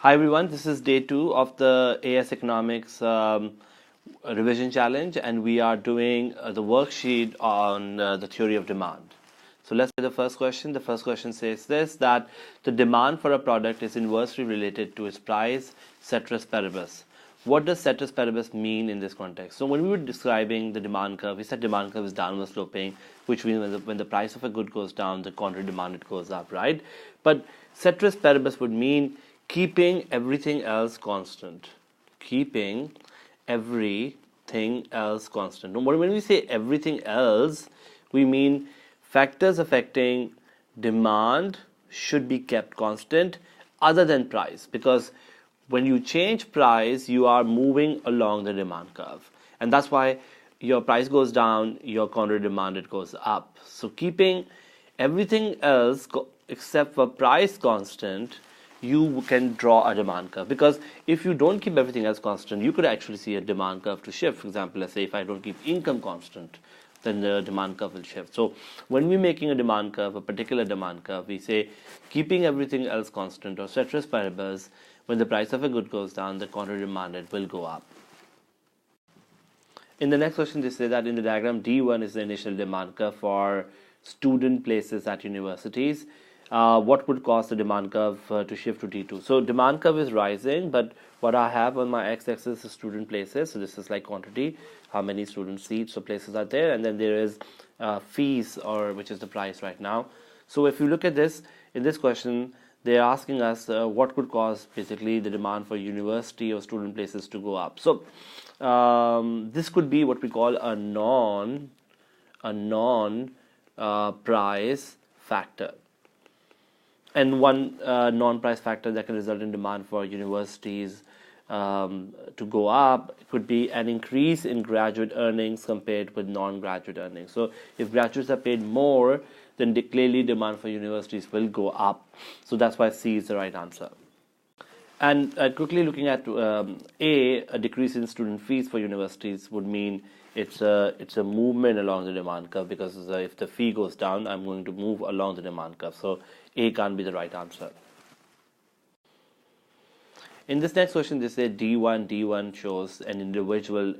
Hi everyone, this is day 2 of the AS Economics revision challenge, and we are doing the worksheet on the theory of demand. So let's get the first question. The first question says this, that the demand for a product is inversely related to its price, ceteris paribus. What does ceteris paribus mean in this context? So when we were describing the demand curve, we said demand curve is downward sloping, which means when the price of a good goes down, the contrary demand it goes up, right? But ceteris paribus would mean keeping everything else constant. Keeping everything else constant. When we say everything else, we mean factors affecting demand should be kept constant other than price, because when you change price, you are moving along the demand curve. And that's why your price goes down, your contrary demand it goes up. So keeping everything else except for price constant, you can draw a demand curve, because if you don't keep everything else constant, you could actually see a demand curve to shift. For example, let's say if I don't keep income constant, then the demand curve will shift. So when we're making a demand curve, a particular demand curve, we say keeping everything else constant, or ceteris paribus, when the price of a good goes down, the contrary demand it will go up. In the next question, they say that in the diagram, D1 is the initial demand curve for student places at universities. What would cause the demand curve to shift to D2? So demand curve is rising, but what I have on my x-axis is student places. So this is like quantity, how many student seats or places are there, and then there is fees, or which is the price right now. So if you look at this, in this question, they're asking us what could cause basically the demand for university or student places to go up. So this could be what we call a non-price factor. And one non-price factor that can result in demand for universities to go up could be an increase in graduate earnings compared with non-graduate earnings. So if graduates are paid more, then clearly demand for universities will go up. So that's why C is the right answer. And quickly looking at a decrease in student fees for universities would mean it's a movement along the demand curve, because if the fee goes down, I'm going to move along the demand curve. So A can't be the right answer. In this next question, they say D1 shows an individual's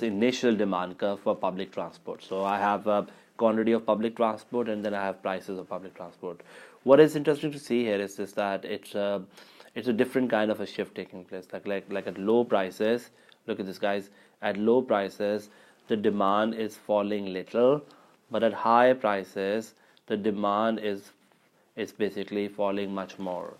initial demand curve for public transport. So I have a quantity of public transport, and then I have prices of public transport. What is interesting to see here is that it's a different kind of a shift taking place. Like at low prices, look at this, guys. At low prices, the demand is falling little, but at high prices, the demand is basically falling much more.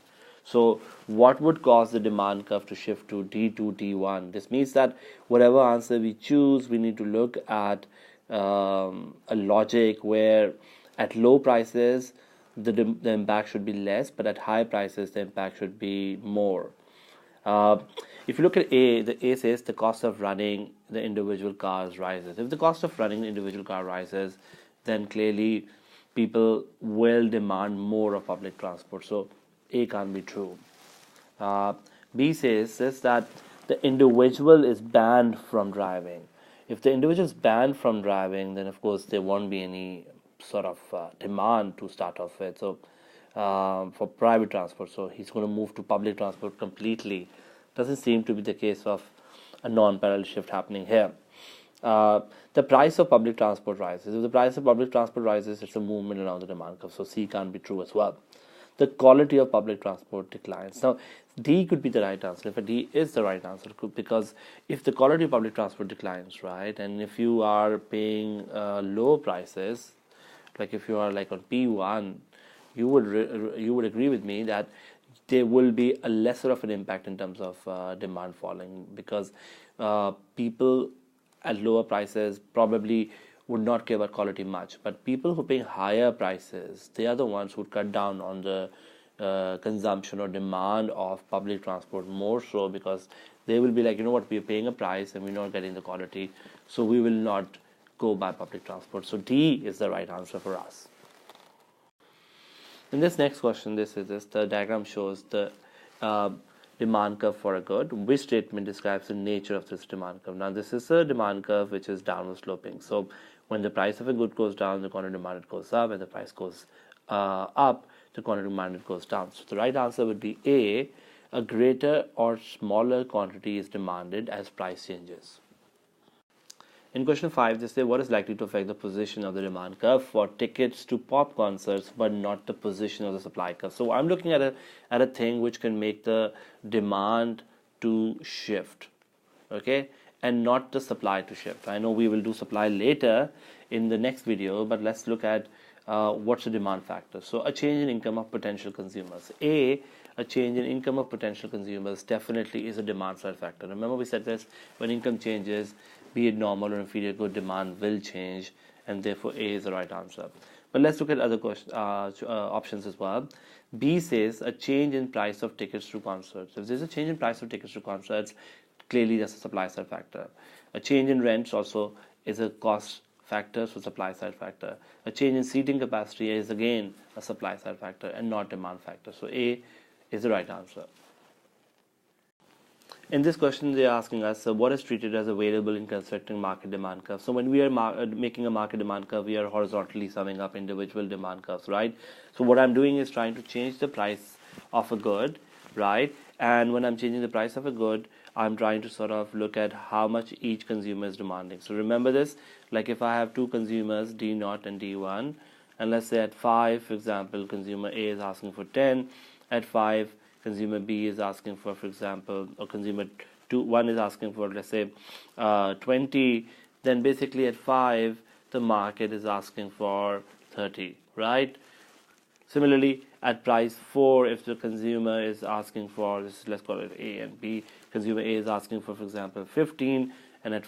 So what would cause the demand curve to shift to D2, D1? This means that whatever answer we choose, we need to look at a logic where at low prices, the impact should be less, but at high prices, the impact should be more. If you look at A, the A says the cost of running the individual cars rises. If the cost of running the individual car rises, then clearly people will demand more of public transport. So A can't be true. B says that the individual is banned from driving. If the individual is banned from driving, then of course there won't be any sort of demand to start off with. So for private transport, so he's going to move to public transport completely. Doesn't seem to be the case of a non-parallel shift happening here. The price of public transport rises. If the price of public transport rises, it's a movement around the demand curve. So C can't be true as well. The quality of public transport declines. Now, D could be the right answer. If D is the right answer, because if the quality of public transport declines, right, and if you are paying low prices, like if you are like on P1, you would agree with me that there will be a lesser of an impact in terms of demand falling, because people at lower prices probably would not care about quality much, but people who are paying higher prices, they are the ones who would cut down on the consumption or demand of public transport more so, because they will be like, you know what, we're paying a price and we're not getting the quality, so we will not go by public transport. So D is the right answer for us. In this next question, the diagram shows the demand curve for a good. Which statement describes the nature of this demand curve? Now, this is a demand curve which is downward sloping. So when the price of a good goes down, the quantity demanded goes up, and the price goes up, the quantity demanded goes down. So the right answer would be A greater or smaller quantity is demanded as price changes. In question 5, they say what is likely to affect the position of the demand curve for tickets to pop concerts but not the position of the supply curve. So I'm looking at a thing which can make the demand to shift, okay, and not the supply to shift. I know we will do supply later in the next video, but let's look at what's the demand factor. So a change in income of potential consumers. A change in income of potential consumers definitely is a demand side factor. Remember we said this, when income changes, be it normal or inferior good, demand will change, and therefore A is the right answer. But let's look at other options as well. B says a change in price of tickets to concerts. If there's a change in price of tickets to concerts, clearly that's a supply side factor. A change in rents also is a cost factor, so supply side factor. A change in seating capacity is again a supply side factor and not demand factor. So A is the right answer. In this question, they are asking us what is treated as a variable in constructing market demand curve. So when we are making a market demand curve, we are horizontally summing up individual demand curves, right? So what I'm doing is trying to change the price of a good, right? And when I'm changing the price of a good, I'm trying to sort of look at how much each consumer is demanding. So remember this, like if I have two consumers, D0 and D1, and let's say at 5, for example, consumer A is asking for 10, at 5, consumer B is asking for example, or consumer 1 is asking for, let's say, 20, then basically at 5, the market is asking for 30, right? Similarly, at price 4, if the consumer is asking for, let's call it A and B, consumer A is asking for example, 15, and at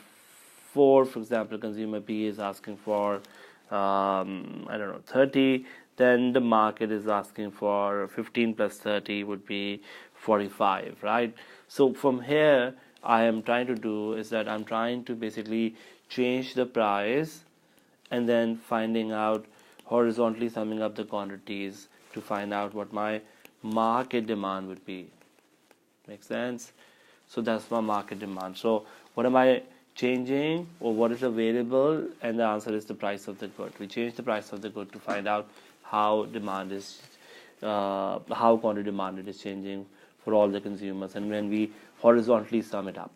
4, for example, consumer B is asking for, 30, then the market is asking for 15 plus 30 would be 45, right? So from here, I am trying to do is that I'm trying to basically change the price and then finding out, horizontally summing up the quantities to find out what my market demand would be. Make sense? So that's my market demand. So what am I changing, or what is the variable? And the answer is the price of the good. We change the price of the good to find out how demand is, how quantity demanded is changing for all the consumers, and when we horizontally sum it up.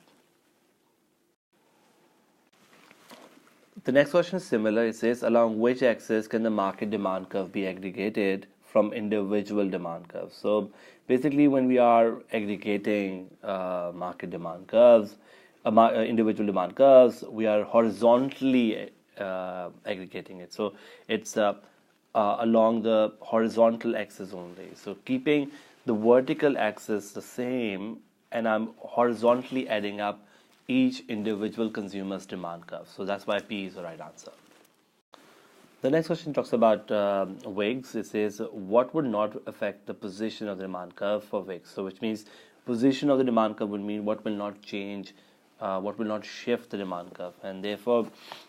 The next question is similar. It says, along which axis can the market demand curve be aggregated from individual demand curves? So basically, when we are aggregating market demand curves, individual demand curves, we are horizontally aggregating it. So it's along the horizontal axis only. So keeping the vertical axis the same, and I'm horizontally adding up each individual consumer's demand curve. So that's why P is the right answer. The next question talks about wigs. It says, what would not affect the position of the demand curve for wigs? So which means position of the demand curve would mean what will not change, what will not shift the demand curve. And therefore,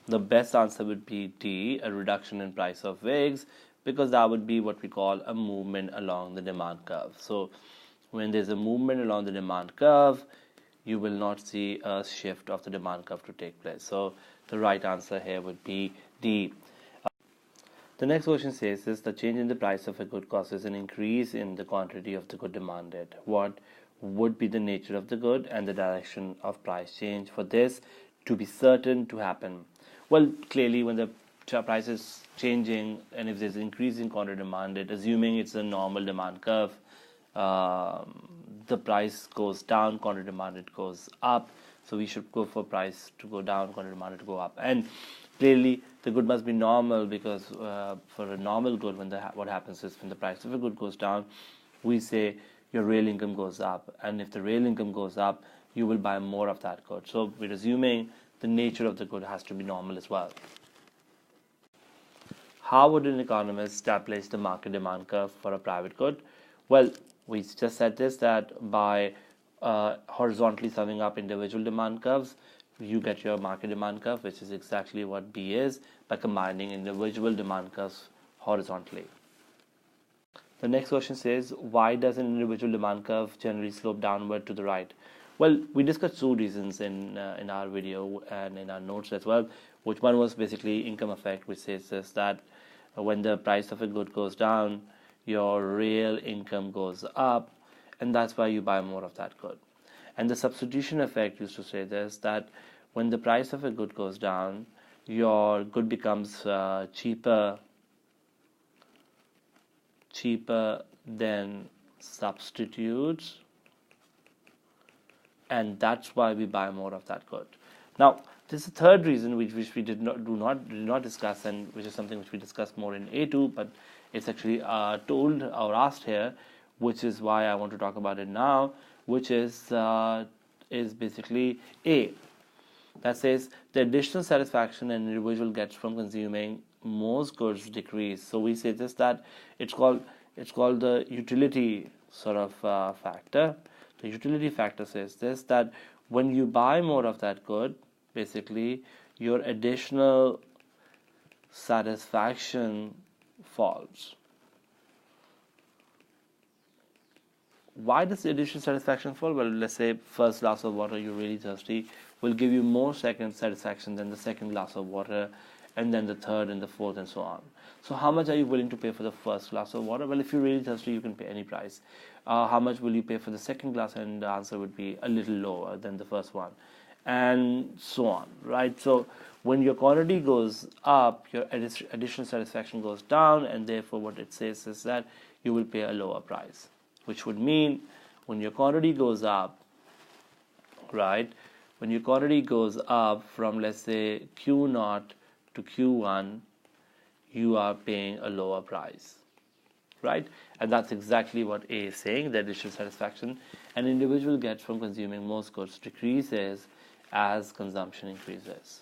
the best answer would be D, a reduction in price of wigs, because that would be what we call a movement along the demand curve. So when there's a movement along the demand curve, you will not see a shift of the demand curve to take place. So the right answer here would be D. The next question says is the change in the price of a good causes an increase in the quantity of the good demanded. What would be the nature of the good and the direction of price change for this to be certain to happen? Well, clearly when the price is changing and if there's an increase in quantity demanded, assuming it's a normal demand curve, the price goes down, quantity demanded goes up. So we should go for price to go down, quantity demanded to go up. And clearly the good must be normal, because for a normal good, when what happens is when the price of a good goes down, we say your real income goes up. And if the real income goes up, you will buy more of that good. So we're assuming the nature of the good has to be normal as well. How would an economist establish the market demand curve for a private good? Well, we just said this, that by horizontally summing up individual demand curves, you get your market demand curve, which is exactly what B is, by combining individual demand curves horizontally. The next question says, why does an individual demand curve generally slope downward to the right? Well, we discussed two reasons in our video and in our notes as well, which one was basically income effect, which says this, that when the price of a good goes down, your real income goes up, and that's why you buy more of that good. And the substitution effect used to say this, that when the price of a good goes down, your good becomes cheaper than substitutes, and that's why we buy more of that good. Now, there's a third reason which we did not discuss, and which is something which we discussed more in A2, but it's actually told or asked here, which is why I want to talk about it now, which is basically A, that says the additional satisfaction an individual gets from consuming most goods decrease. So we say this, that it's called the utility sort of factor. The utility factor says this, that when you buy more of that good, basically your additional satisfaction falls. Why does the additional satisfaction fall? Well, let's say first glass of water, you're really thirsty, will give you more second satisfaction than the second glass of water, and then the third and the fourth and so on. So how much are you willing to pay for the first glass of water? Well, if you're really thirsty, you can pay any price. How much will you pay for the second glass? And the answer would be a little lower than the first one, and so on, right? So when your quantity goes up, your additional satisfaction goes down, and therefore what it says is that you will pay a lower price, which would mean when your quantity goes up, right? When your quantity goes up from, let's say, Q0 to Q1, you are paying a lower price, right? And that's exactly what A is saying. The additional satisfaction an individual gets from consuming most goods decreases as consumption increases.